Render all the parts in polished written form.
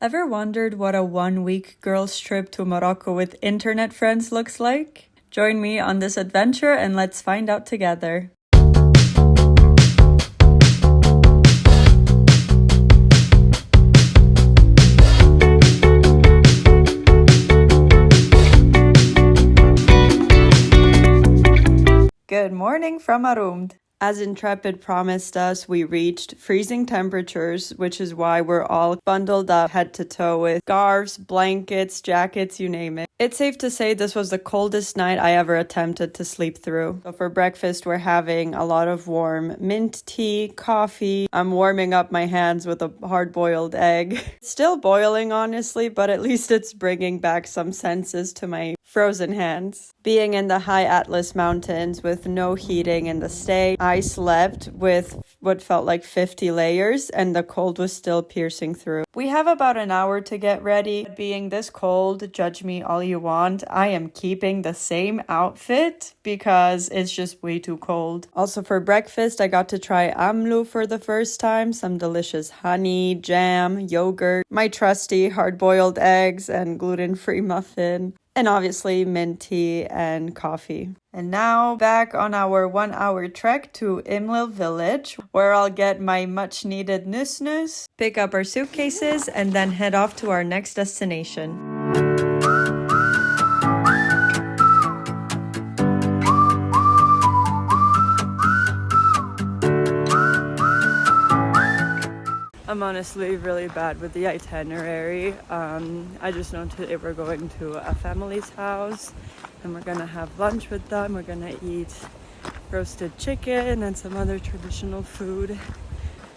Ever wondered what a one-week girls' trip to Morocco with internet friends looks like? Join me on this adventure and let's find out together. Good morning from Aroumd. As Intrepid promised us, we reached freezing temperatures, which is why we're all bundled up head to toe with scarves, blankets, jackets, you name it. It's safe to say this was the coldest night I ever attempted to sleep through. So for breakfast, we're having a lot of warm mint tea, coffee. I'm warming up my hands with a hard-boiled egg. Still boiling, honestly, but at least it's bringing back some senses to my frozen hands. Being in the high Atlas Mountains with no heating in the stay, I slept with what felt like 50 layers and the cold was still piercing through. We have about an hour to get ready. Being this cold, judge me all you want, I am keeping the same outfit because it's just way too cold. Also for breakfast, I got to try Imlil for the first time, some delicious honey, jam, yogurt, my trusty hard-boiled eggs and gluten-free muffin, and obviously mint tea and coffee. And now back on our 1-hour trek to Imlil village, where I'll get my much needed nus, pick up our suitcases, and then head off to our next destination. I'm honestly really bad with the itinerary. I just know today we're going to a family's house and we're gonna have lunch with them. We're gonna eat roasted chicken and some other traditional food,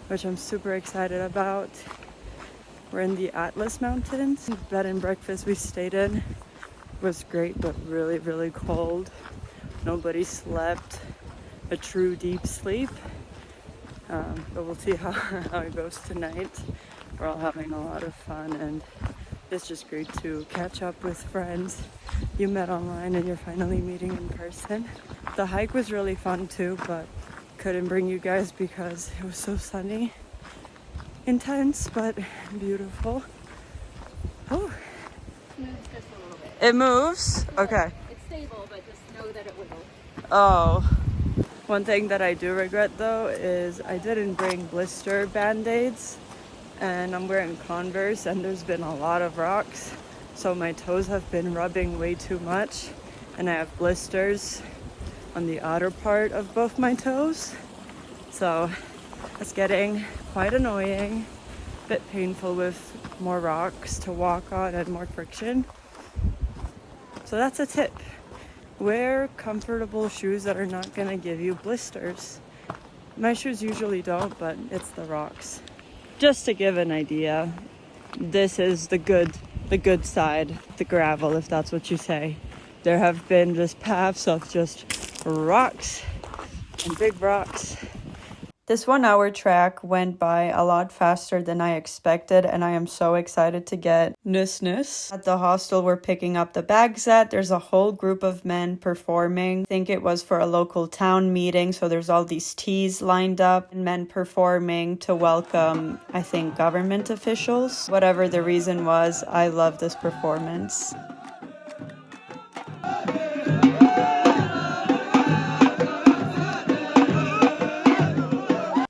which I'm super excited about. We're in the Atlas Mountains. The bed and breakfast we stayed in was great, but really, really cold. Nobody slept a true deep sleep. But we'll see how it goes tonight. We're all having a lot of fun and it's just great to catch up with friends you met online and you're finally meeting in person. The hike was really fun too, but couldn't bring you guys because it was so sunny. Intense, but beautiful. Oh. It moves just a little bit. It moves? Okay. It's stable, but just know that it will. Oh. One thing that I do regret though is I didn't bring blister band-aids and I'm wearing Converse and there's been a lot of rocks, so my toes have been rubbing way too much and I have blisters on the outer part of both my toes, so it's getting quite annoying, a bit painful with more rocks to walk on and more friction. So that's a tip. Wear comfortable shoes that are not gonna give you blisters. My shoes usually don't, but it's the rocks. Just to give an idea, this is the good side, the gravel, if that's what you say. There have been just paths of just rocks and big rocks. This 1-hour trek went by a lot faster than I expected, and I am so excited to get nus. At the hostel we're picking up the bags at, there's a whole group of men performing. I think it was for a local town meeting, so there's all these teas lined up and men performing to welcome, I think, government officials. Whatever the reason was, I love this performance.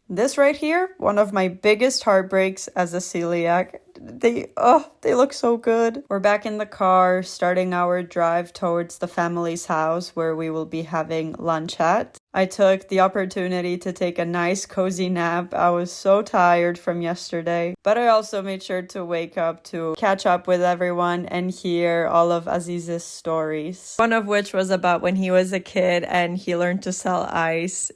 This right here, one of my biggest heartbreaks as a celiac. They look so good. We're back in the car, starting our drive towards the family's house where we will be having lunch at. I took the opportunity to take a nice cozy nap. I was so tired from yesterday, but I also made sure to wake up to catch up with everyone and hear all of Aziz's stories. One of which was about when he was a kid and he learned to sell ice,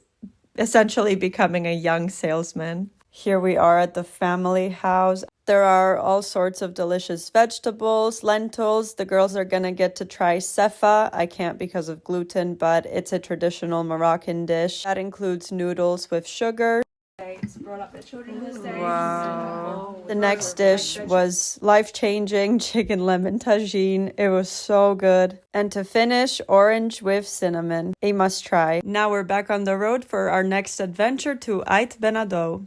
essentially becoming a young salesman. Here we are at the family house. There are all sorts of delicious vegetables, lentils. The girls are gonna get to try sefa. I can't because of gluten, but it's a traditional Moroccan dish. That includes noodles with sugar. Brought up the children this day. Wow. The next dish was life-changing chicken lemon tagine. It was so good. And to finish, orange with cinnamon. A must try. Now we're back on the road for our next adventure to Aït Benhaddou.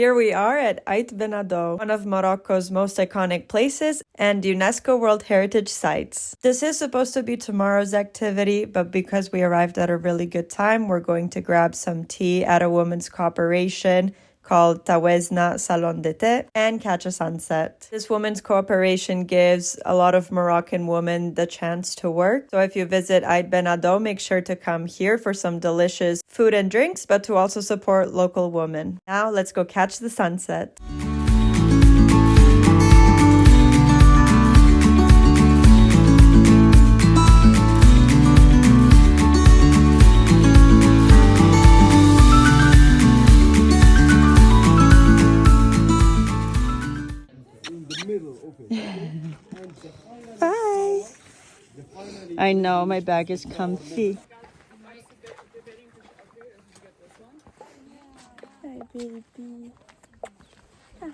Here we are at Aït Benhaddou, one of Morocco's most iconic places and UNESCO World Heritage Sites. This is supposed to be tomorrow's activity, but because we arrived at a really good time, we're going to grab some tea at a women's cooperation called Tawezna Salon d'été and catch a sunset. This women's cooperation gives a lot of Moroccan women the chance to work. So if you visit Aït Benhaddou, make sure to come here for some delicious food and drinks, but to also support local women. Now let's go catch the sunset. Bye. I know, my bag is comfy. Hi, baby. Hi.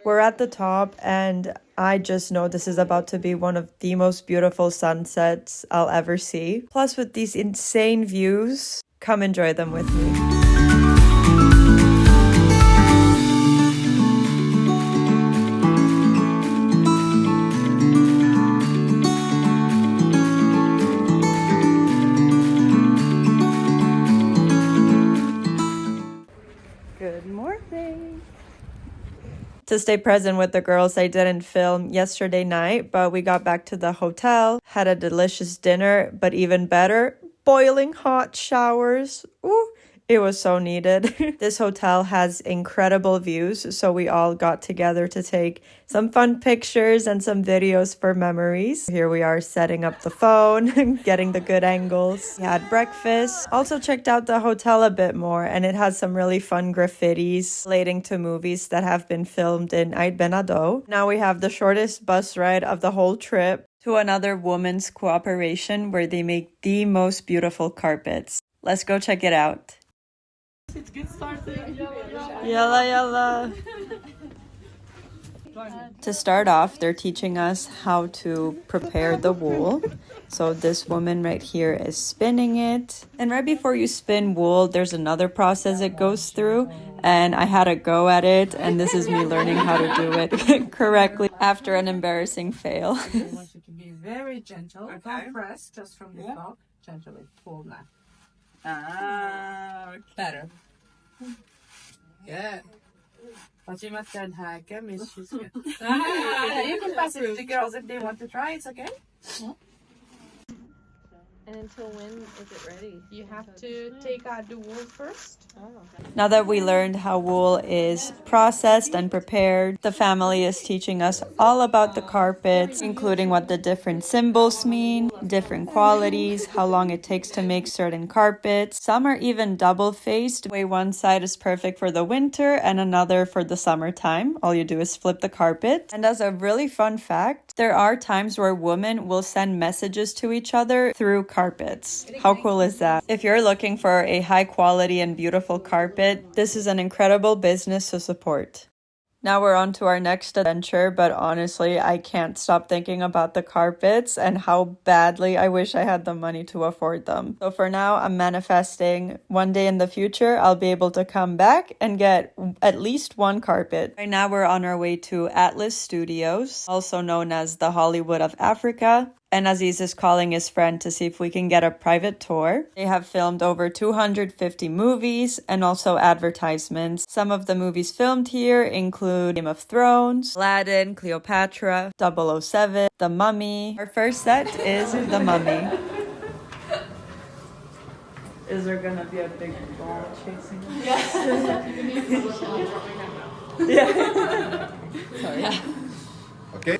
We're at the top, and I just know this is about to be one of the most beautiful sunsets I'll ever see. Plus, with these insane views, come enjoy them with me. Good morning. To stay present with the girls, I didn't film yesterday night, but we got back to the hotel, had a delicious dinner, but even better, boiling hot showers. Ooh, it was so needed. This hotel has incredible views, so we all got together to take some fun pictures and some videos for memories. Here we are setting up the phone, getting the good angles. We had breakfast. Also checked out the hotel a bit more, and it has some really fun graffitis relating to movies that have been filmed in Aït Benhaddou. Now we have the shortest bus ride of the whole trip to another women's cooperation where they make the most beautiful carpets. Let's go check it out. Let's get started. Yalla yalla. To start off, they're teaching us how to prepare the wool. So this woman right here is spinning it. And right before you spin wool, there's another process it goes through. And I had a go at it, and this is me learning how to do it correctly after an embarrassing fail. I want you to be very gentle. Don't press, just from the top. Gently pull that. Better. Good. Fatima said hi. She's good. You can pass it to the girls if they want to try. It's okay. And until when is it ready? You have to take out the wool first. Now that we learned how wool is processed and prepared, the family is teaching us all about the carpets, including what the different symbols mean, different qualities, how long it takes to make certain carpets. Some are even double-faced, where one side is perfect for the winter and another for the summertime. All you do is flip the carpet. And as a really fun fact, there are times where women will send messages to each other through carpets. How cool is that? If you're looking for a high quality and beautiful carpet, this is an incredible business to support. Now we're on to our next adventure, but honestly, I can't stop thinking about the carpets and how badly I wish I had the money to afford them. So for now, I'm manifesting one day in the future, I'll be able to come back and get at least one carpet. Right now, we're on our way to Atlas Studios, also known as the Hollywood of Africa. And Aziz is calling his friend to see if we can get a private tour. They have filmed over 250 movies and also advertisements. Some of the movies filmed here include Game of Thrones, Aladdin, Cleopatra, 007, The Mummy. Our first set is The Mummy. Is there gonna be a big ball chasing us? Yes. Yeah. Sorry. Yeah. Okay.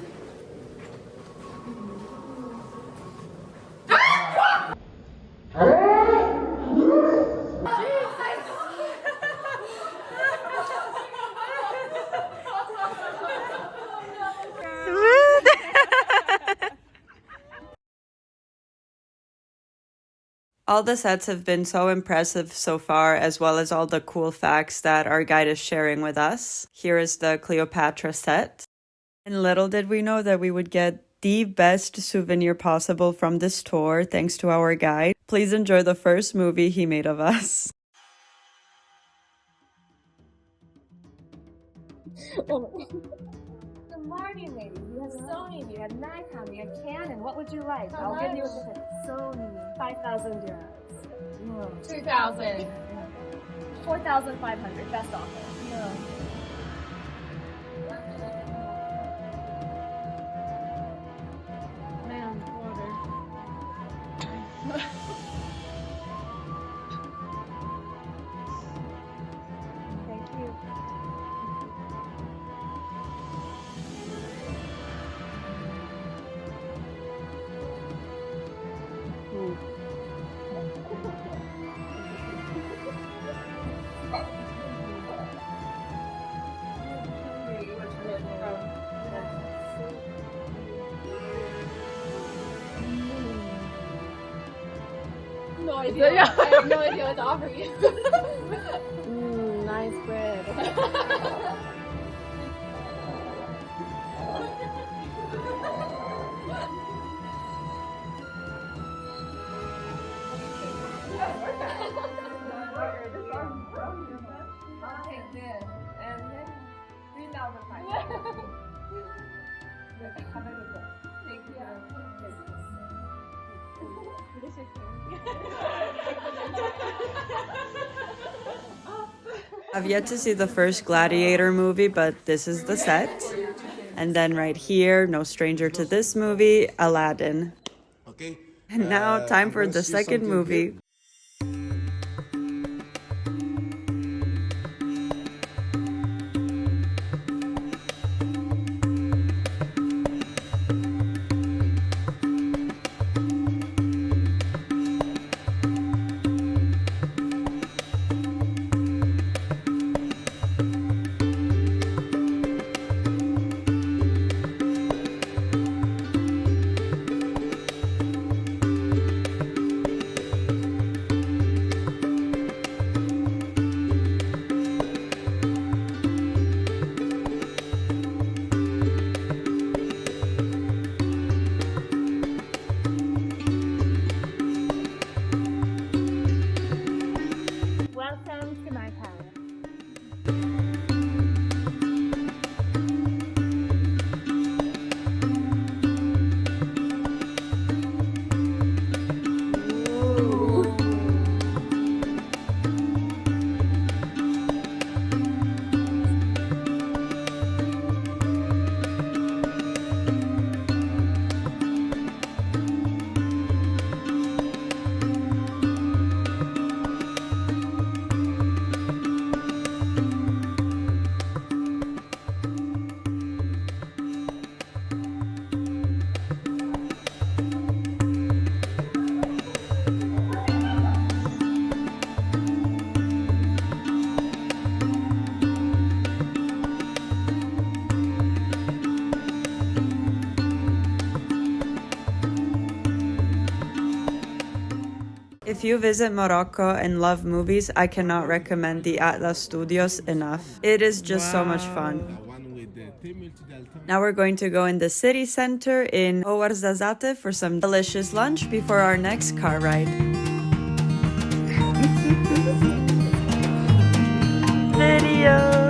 All the sets have been so impressive so far, as well as all the cool facts that our guide is sharing with us. Here is the Cleopatra set. And little did we know that we would get the best souvenir possible from this tour, thanks to our guide. Please enjoy the first movie he made of us. The marketing lady. You have Sony, you have Nikon, you have Canon. What would you like? I'll give you a Sony. 5,000 dirhams. 2,000. 4,500. Best offer. No. Man, water. Thank you. No idea. I have no idea what to offer you. Nice bread. I'll take this. And then 3,500. Thank you. I've yet to see the first Gladiator movie, but this is the set. And then right here, no stranger to this movie, Aladdin. Okay. And now, time for the second movie. Welcome to my palace. If you visit Morocco and love movies, I cannot recommend the Atlas Studios enough. It is just so much fun. Now we're going to go in the city center in Ouarzazate for some delicious lunch before our next car ride. Video!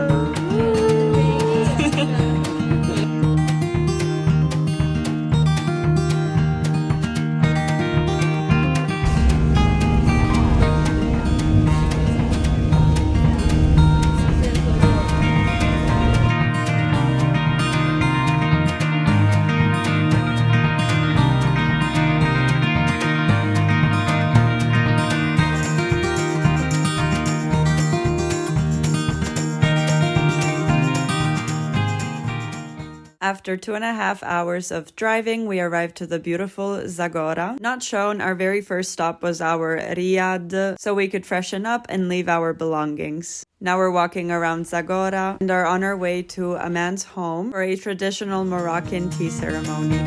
After 2.5 hours of driving, we arrived to the beautiful Zagora. Not shown, our very first stop was our riad, so we could freshen up and leave our belongings. Now we're walking around Zagora and are on our way to a man's home for a traditional Moroccan tea ceremony.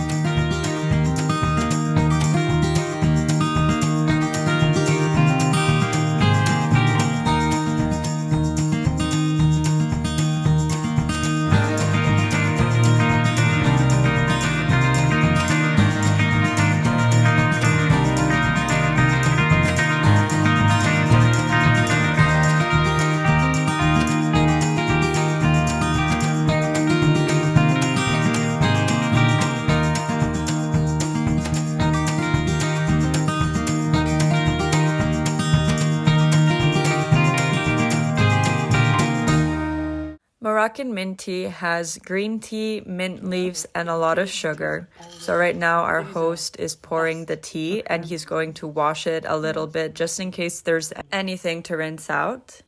Moroccan mint tea has green tea, mint leaves, and a lot of sugar. So right now our host is pouring the tea and he's going to wash it a little bit just in case there's anything to rinse out.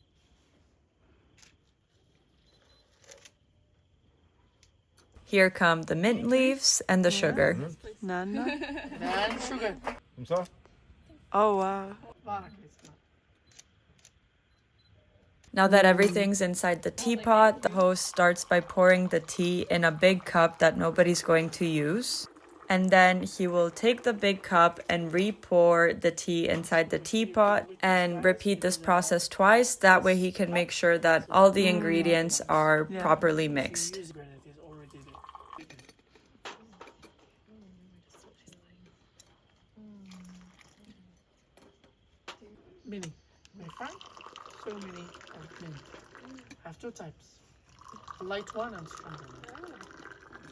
Here come the mint leaves and the sugar. And sugar. Oh, wow. Now that everything's inside the teapot, the host starts by pouring the tea in a big cup that nobody's going to use. And then he will take the big cup and re-pour the tea inside the teapot and repeat this process twice. That way he can make sure that all the ingredients are properly mixed. Mini. My friend, so mini and mini. I have two types. A light one and stronger one.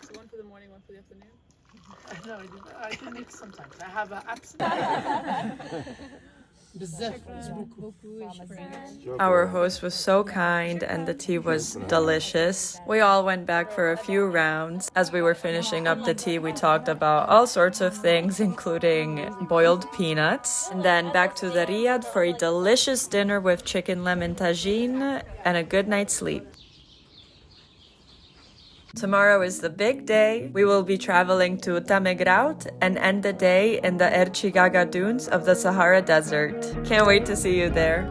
So one for the morning, one for the afternoon? No, I do mix sometimes. I have an absolute. Our host was so kind and the tea was delicious. We all went back for a few rounds. As we were finishing up the tea, we talked about all sorts of things, including boiled peanuts. And then back to the Riyadh for a delicious dinner with chicken lemon tagine and a good night's sleep. Tomorrow is the big day. We will be traveling to Tamegrout and end the day in the Erchigaga dunes of the Sahara Desert. Can't wait to see you there.